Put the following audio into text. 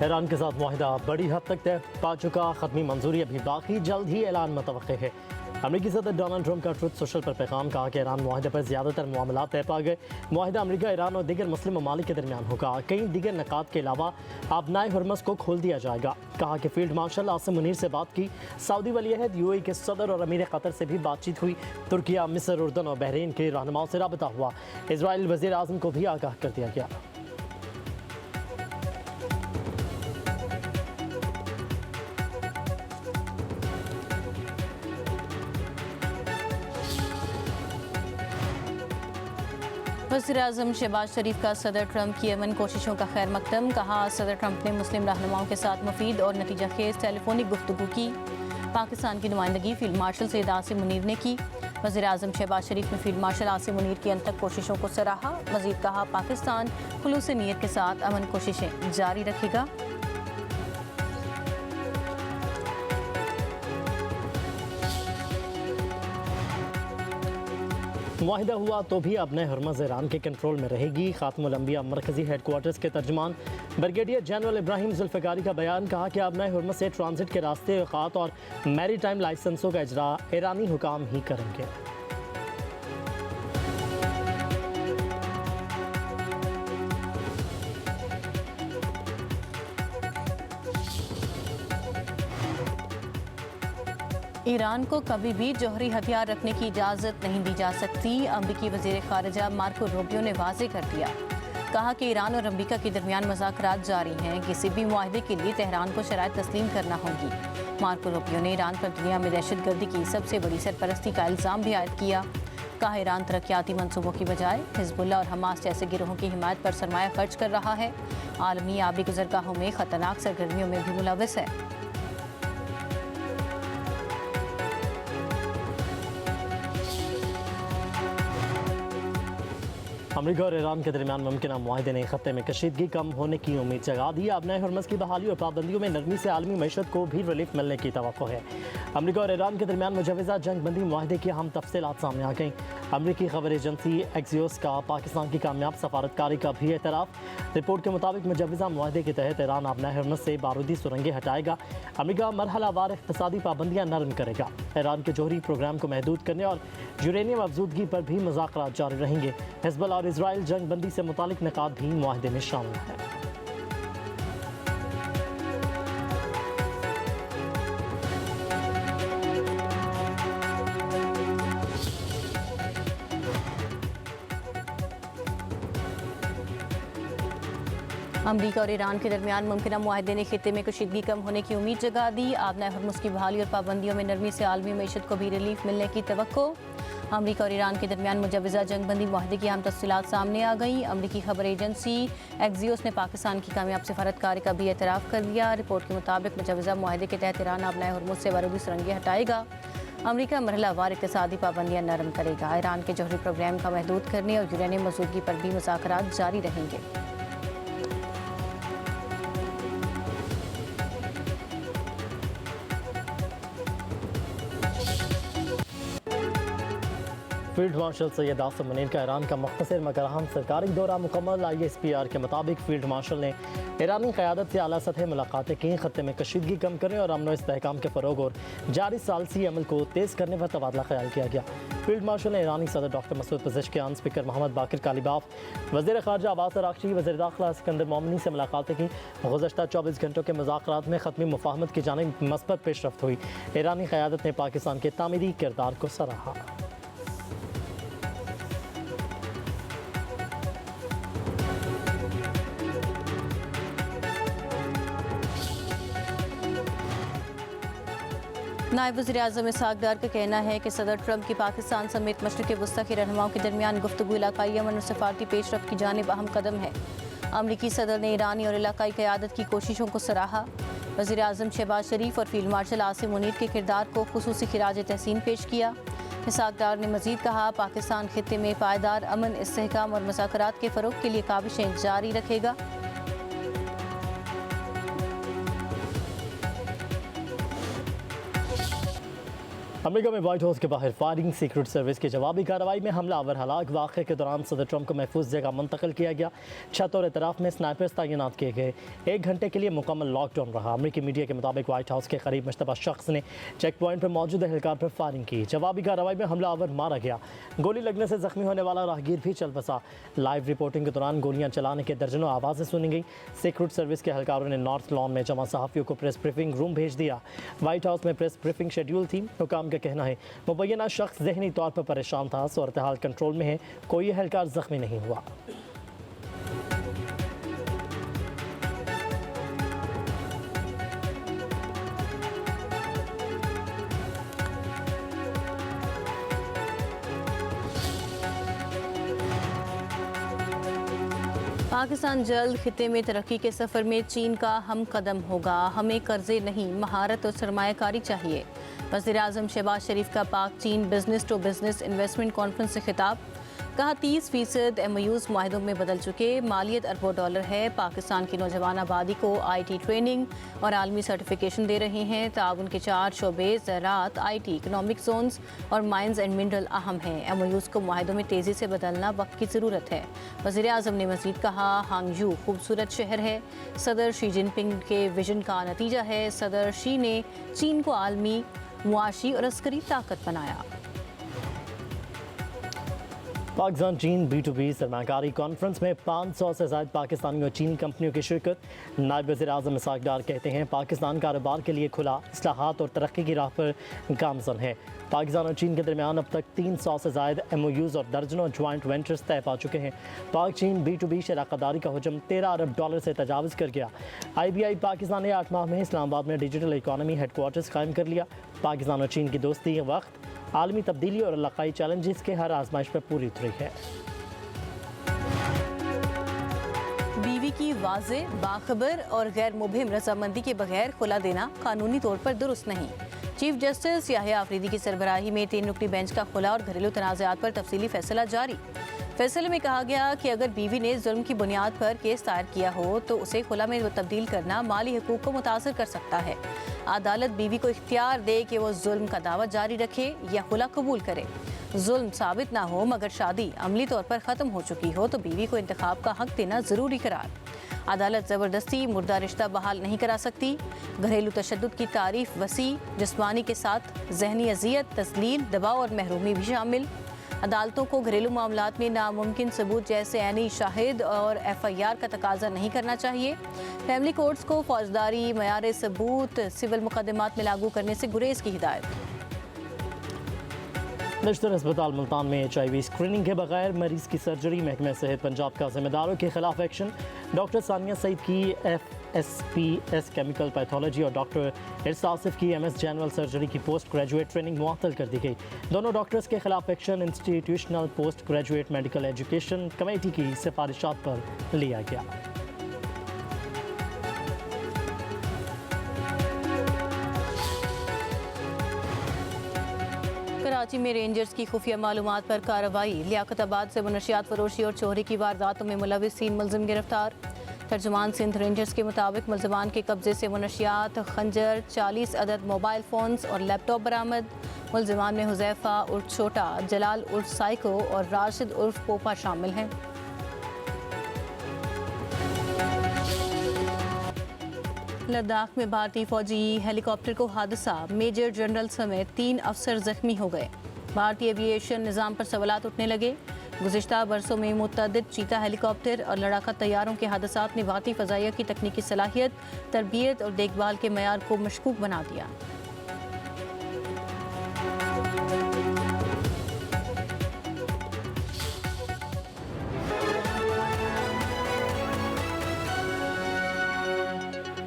Iran के साथ मुआहिदा बड़ी हद तक तय पा चुका, खत्मी मंजूरी अभी बाकी, जल्द ही ऐलान मुतवक्किल है। अमेरिकी सदर डोनाल्ड ट्रंप का ट्रुथ सोशल पर पैगाम, कहा कि ईरान मुआहिदे पर ज़्यादातर मामला तय पा गए। मुआहिदा अमेरिका, ईरान और दीगर मुस्लिम ममालिक के दरमियान होगा। कई दीगर नकात के अलावा आबनाए हुर्मस को खोल दिया जाएगा। कहा कि फील्ड मार्शल आसिम मुनीर से बात की। सऊदी वलीअहद, यूएई के सदर और अमीर कतर से भी बातचीत हुई। तुर्किया, मिस्र, उर्दन और बहरीन के रहनुमाओं से रब्ता हुआ। इजराइल वज़ीर आज़म को भी आगाह कर दिया गया। वज़ीर-ए-आज़म शहबाज शरीफ का सदर ट्रंप की यमन कोशिशों का खैर मकदम। कहा, सदर ट्रंप ने मुस्लिम रहनुमाओं के साथ मुफीद और नतीजा खेज टेलीफोनिक गुफ्तगू की। पाकिस्तान की नुमाइंदगी फील्ड मार्शल सैयद आसिम मुनीर ने की। वज़ीर-ए-आज़म शहबाज शरीफ ने फील्ड मार्शल आसिम मुनीर की अनथक कोशिशों को सराहा। मज़ीद कहा, पाकिस्तान खुलूस नीयत के साथ अमन कोशिशें जारी रखेगा। मुआहिदा हुआ तो भी अपने हुर्मस ईरान के कंट्रोल में रहेगी। खातमुल अंबिया मरकजी हेडक्वार्टर्स के तर्जुमान ब्रिगेडियर जनरल इब्राहिम जुल्फ़िकारी का बयान, कहा कि अपने हुर्मस से ट्रांजिट के रास्ते, औकात और मैरी टाइम लाइसेंसों का इजरा ईरानी हुकाम ही करेंगे। ईरान को कभी भी जौहरी हथियार रखने की इजाज़त नहीं दी जा सकती। अमरीकी वज़ीर ख़ारिजा मार्को रूबियो ने वाज़ेह कर दिया। कहा कि ईरान और अमरीका के दरमियान मुज़ाकरात जारी हैं। किसी भी मुआहदे के लिए तेहरान को शराइत तस्लीम करना होगी। मार्को रूबियो ने ईरान पर दुनिया में दहशतगर्दी की सबसे बड़ी सरपरस्ती का इल्ज़ाम भी आयद किया। कहा, ईरान तरक्याती मनसूबों की बजाय हिज़्बुल्लाह और हमास जैसे गिरोहों की हिमायत पर सरमाया खर्च कर रहा है। आलमी आबी गुज़रगाहों में ख़तरनाक सरगर्मियों में भी मुलव्वस है। अमेरिका और ईरान के दरमियान मुमकिन मुआहदे ने खत्ते में कशीदगी कम होने की उम्मीद जगा दी। अपने हुर्मस की बहाली और पाबंदियों में नरमी से आलमी मईशत को भी रिलीफ मिलने की तवक्को है। अमेरिका और ईरान के दरमियान मुजवज़ा जंगबंदी मुआहदे की अहम तफसीलात सामने आ गई। अमेरिकी खबर एजेंसी एक्सियोस का पाकिस्तान की कामयाब सफारतकारी का भी एतराफ़। रिपोर्ट के मुताबिक मुजवज़ा मुआहदे के तहत ईरान अपने हुर्मस से बारूदी सुरंगें हटाएगा। अमेरिका मरहलावार इक़्तिसादी पाबंदियाँ नरम करेगा। ईरान के जौहरी प्रोग्राम को महदूद करने और यूरेनियम अफजूदगी पर भी मुज़ाकरात जारी रहेंगे। हिज़्बुल्लाह और इजराइल जंगबंदी से मुतालिक निकात भी मुआहदे में शामिल है। अमरीका और ईरान के दरमियान मुमकिन मुआहदे ने खित्ते में कशीदगी कम होने की उम्मीद जगा दी। आबना हुर्मुस की बहाली और पाबंदियों में नरमी से आलमी मईशत को भी रिलीफ मिलने की तवक्को। अमरीका और ईरान के दरमियान मुजवज़ा जंगबंदी मुआहदे की अहम तफसीलात सामने आ गई। अमरीकी खबर एजेंसी एक्सियोस ने पाकिस्तान की कामयाब सफारतकारी का भी एतराफ़ कर दिया। रिपोर्ट के मुताबिक मुजवज़ा मुआहदे के तहत ईरान आबना हुर्मुस से बारूदी सुरंगें हटाएगा। अमरीका मरहलावार इक़्तिसादी पाबंदियाँ नरम करेगा। ईरान के जौहरी प्रोग्राम का महदूद करने और यूरेनियम मौजूदगी पर भी मुज़ाकरात जारी रहेंगे। फील्ड मार्शल सैयद आसिम मुनीर का ईरान का मुख्तसर मगर अहम सरकारी दौरा मुकम्मल। ISPR के मुताबिक फील्ड मार्शल ने ईरानी क़यादत से आला सतह मुलाकातें की। खत्ते में कशीदगी कम करने और अमन व इस्तेहकाम के फ़रोग और जारी सालसी अमल को तेज़ करने पर तबादला ख्याल किया गया। फील्ड मार्शल ने ईरानी सदर डॉक्टर मसूद पज़ेश्कियान, स्पीकर मोहम्मद बाकिर कालिबाफ, वज़ीर ख़ारजा अब्बास अराग़ची, वज़ीर दाखिला सिकंदर मोमिनी से मुलाकातें की। गुज़श्ता 24 घंटों के मुज़ाकरात में ख़त्मी मुफ़ाहमत की जानिब मस्बत पेशरफ्त हुई। ईरानी क़यादत ने पाकिस्तान के तामीरी किरदार को सराहा। नायब वज़ीर-ए-आज़म इसहाक़ डार का कहना है कि सदर ट्रंप की पाकिस्तान समेत मशरिक़ वस्ता के रहनुमाओं के दरमियान गुफ्तगू इलाकाई अमन और सफारती पेशरफ्त की जानिब अहम कदम है। अमरीकी सदर ने ईरानी और इलाकाई क़यादत की कोशिशों को सराहा। वज़ीर-ए-आज़म शहबाज शरीफ और फील्ड मार्शल आसिम मुनीर के किरदार को खुसूसी खिराज तहसीन पेश किया। इसहाक़ डार ने मज़ीद कहा, पाकिस्तान खित्ते में पायदार अमन, इस्तेहकाम और मुज़ाकरात के फ़रोग़ के लिए काविशें जारी रखेगा। अमेरिका में व्हाइट हाउस के बाहर फायरिंग, सीक्रेट सर्विस की जवाबी कार्रवाई में हमलावर हलाक। वाक़े के दौरान सदर ट्रंप को महफूज जगह मुंतकिल किया गया। छत और इतराफ में स्नाइपर्स तैनात किए गए। 1 घंटे के लिए मुकम्मल लॉकडाउन रहा। अमेरिकी मीडिया के मुताबिक व्हाइट हाउस के करीब मुश्तबा शख्स ने चेक पॉइंट पर मौजूद एहलकार पर फायरिंग की। जवाबी कार्रवाई में हमलावर मारा गया। गोली लगने से जख्मी होने वाला राहगीर भी चल बसा। लाइव रिपोर्टिंग के दौरान गोलियां चलाने के दर्जनों आवाज़ें सुनी गई। सीक्रेट सर्विस के एहलकारों ने नॉर्थ लॉन में जमा सहाफ़ियों को प्रेस ब्रीफिंग रूम भेज दिया। व्हाइट हाउस में प्रेस ब्रीफिंग शेड्यूल थी। हुकाम का कहना है मुबैना शख्स ज़हनी तौर पर परेशान था। सूरत हाल कंट्रोल में है। कोई एहलकार जख्मी नहीं हुआ। पाकिस्तान जल्द खिते में तरक्की के सफ़र में चीन का हम कदम होगा। हमें कर्जे नहीं, महारत और सरमायाकारी चाहिए। वज़ीर-ए-आज़म शहबाज शरीफ का पाक चीन business to business investment conference से खिताब। कहा 30% MOUs मुआहदों में बदल चुके। मालियत अरबों डॉलर है। पाकिस्तान की नौजवान आबादी को IT ट्रेनिंग और आलमी सर्टिफिकेशन दे रहे हैं। ताउन के 4 शोबे ज़राअत, IT, इकनॉमिक जोन्स और माइंस एंड मिनरल अहम हैं। MOUs को मुआहदों में तेज़ी से बदलना वक्त की ज़रूरत है। वज़ीर-ए-आज़म ने मज़ीद कहा हांगजू खूबसूरत शहर है। सदर शी जिनपिंग के विजन का नतीजा है। सदर शी ने चीन को आलमी, मुआशी और अस्करी ताकत बनाया। पाकिस्तान चीन B2B सरमाकारी कॉन्फ्रेंस में 500 से ज़ायद पाकिस्तानी और चीनी कंपनियों की शिरकत। नायब वज़ीर-ए-आज़म इसाक डार कहते हैं पाकिस्तान कारोबार के लिए खुला, इस्लाहात और तरक्की की राह पर गामज़न है। पाकिस्तान और चीन के दरमियान अब तक 300 से ज़ायद MOUs और दर्जनों ज्वाइंट वेंचर्स तय पा चुके हैं। पाक चीन B2B शराकतदारी का हजम $13 अरब से तजावज़ कर गया। IBI पाकिस्तान ने 8 माह में इस्लामाबाद में डिजिटल इकॉनमी हेडक्वार्टर्स कायम कर लिया। पाकिस्तान और चीन की दोस्ती वक्त आलमी तब्दीली और इलाकाई चैलेंजेस के हर आजमाइश पर पूरी उतरी है। बीवी की वाज़े, बाखबर और गैर मुबहिम रजामंदी के बगैर खुला देना कानूनी तौर पर दुरुस्त नहीं। चीफ जस्टिस याहिया आफरीदी की सरबराही में 3 रुकनी बेंच का खुला और घरेलू तनाज़ात पर तफसीली फैसला जारी। फैसले में कहा गया कि अगर बीवी ने जुल्म की बुनियाद पर केस दायर किया हो तो उसे खुला में तब्दील करना माली हकूक को मुतासर कर सकता है। अदालत बीवी को इख्तियार दे कि वो जुल्म का दावा जारी रखे या खुला कबूल करे। जुल्म साबित ना हो मगर शादी अमली तौर पर ख़त्म हो चुकी हो तो बीवी को इंतखाब का हक देना ज़रूरी करार। अदालत ज़बरदस्ती मुर्दा रिश्ता बहाल नहीं करा सकती। घरेलू तशद्दुद की तारीफ वसी, जिस्मानी के साथ जहनी अजियत, तस्लील, दबाव और महरूमी भी शामिल। अदालतों को घरेलू मामलात में नामुमकिन सबूत जैसे ऐनी शाहिद और FIR का तकाजा नहीं करना चाहिए। फैमिली कोर्ट्स को फौजदारी मयार सबूत सिविल मुकदमात में लागू करने से गुरेज की हिदायत। नश्तर अस्पताल मुल्तान में HIV स्क्रीनिंग के बगैर मरीज की सर्जरी। महकमा सेहत पंजाब का जिम्मेदारों के खिलाफ एक्शन। डॉक्टर सानिया सईद की FSPS केमिकल पैथोलॉजी और डॉक्टर इरसा आसिफ की MS जनरल सर्जरी की पोस्ट ग्रेजुएट ट्रेनिंग मुअत्तल कर दी गई। दोनों डॉक्टर्स के खिलाफ action institutional post graduate medical education committee की सिफारिशात पर लिया गया। कराची में रेंजर्स की खुफिया मालूमात पर कार्रवाई। लियाकताबाद से मनशियात फरोशी और चोरी की वारदातों में मुलविस 3 मुलजिम गिरफ्तार। तर्जुमान सिंध रेंजर्स के मुताबिक मुलजमान के कब्जे से मनशियात, खंजर, 40 अदद मोबाइल फ़ोन्स और लैपटॉप बरामद। मुलजमान में हुज़ैफ़ा उर्फ छोटा, जलाल उर्फ साइको और राशिद उर्फ पोपा शामिल हैं। लद्दाख में भारतीय फौजी हेलीकॉप्टर को हादसा। मेजर जनरल समेत 3 अफसर जख्मी हो गए। भारतीय एविएशन निज़ाम पर सवालात उठने लगे। गुज़िश्ता बरसों में मुतअद्दिद चीता हेलीकॉप्टर और लड़ाका तैयारों के हादसात ने भारतीय फ़ज़ाइया की तकनीकी सलाहियत, तरबियत और देखभाल के मयार को मशकूक बना दिया।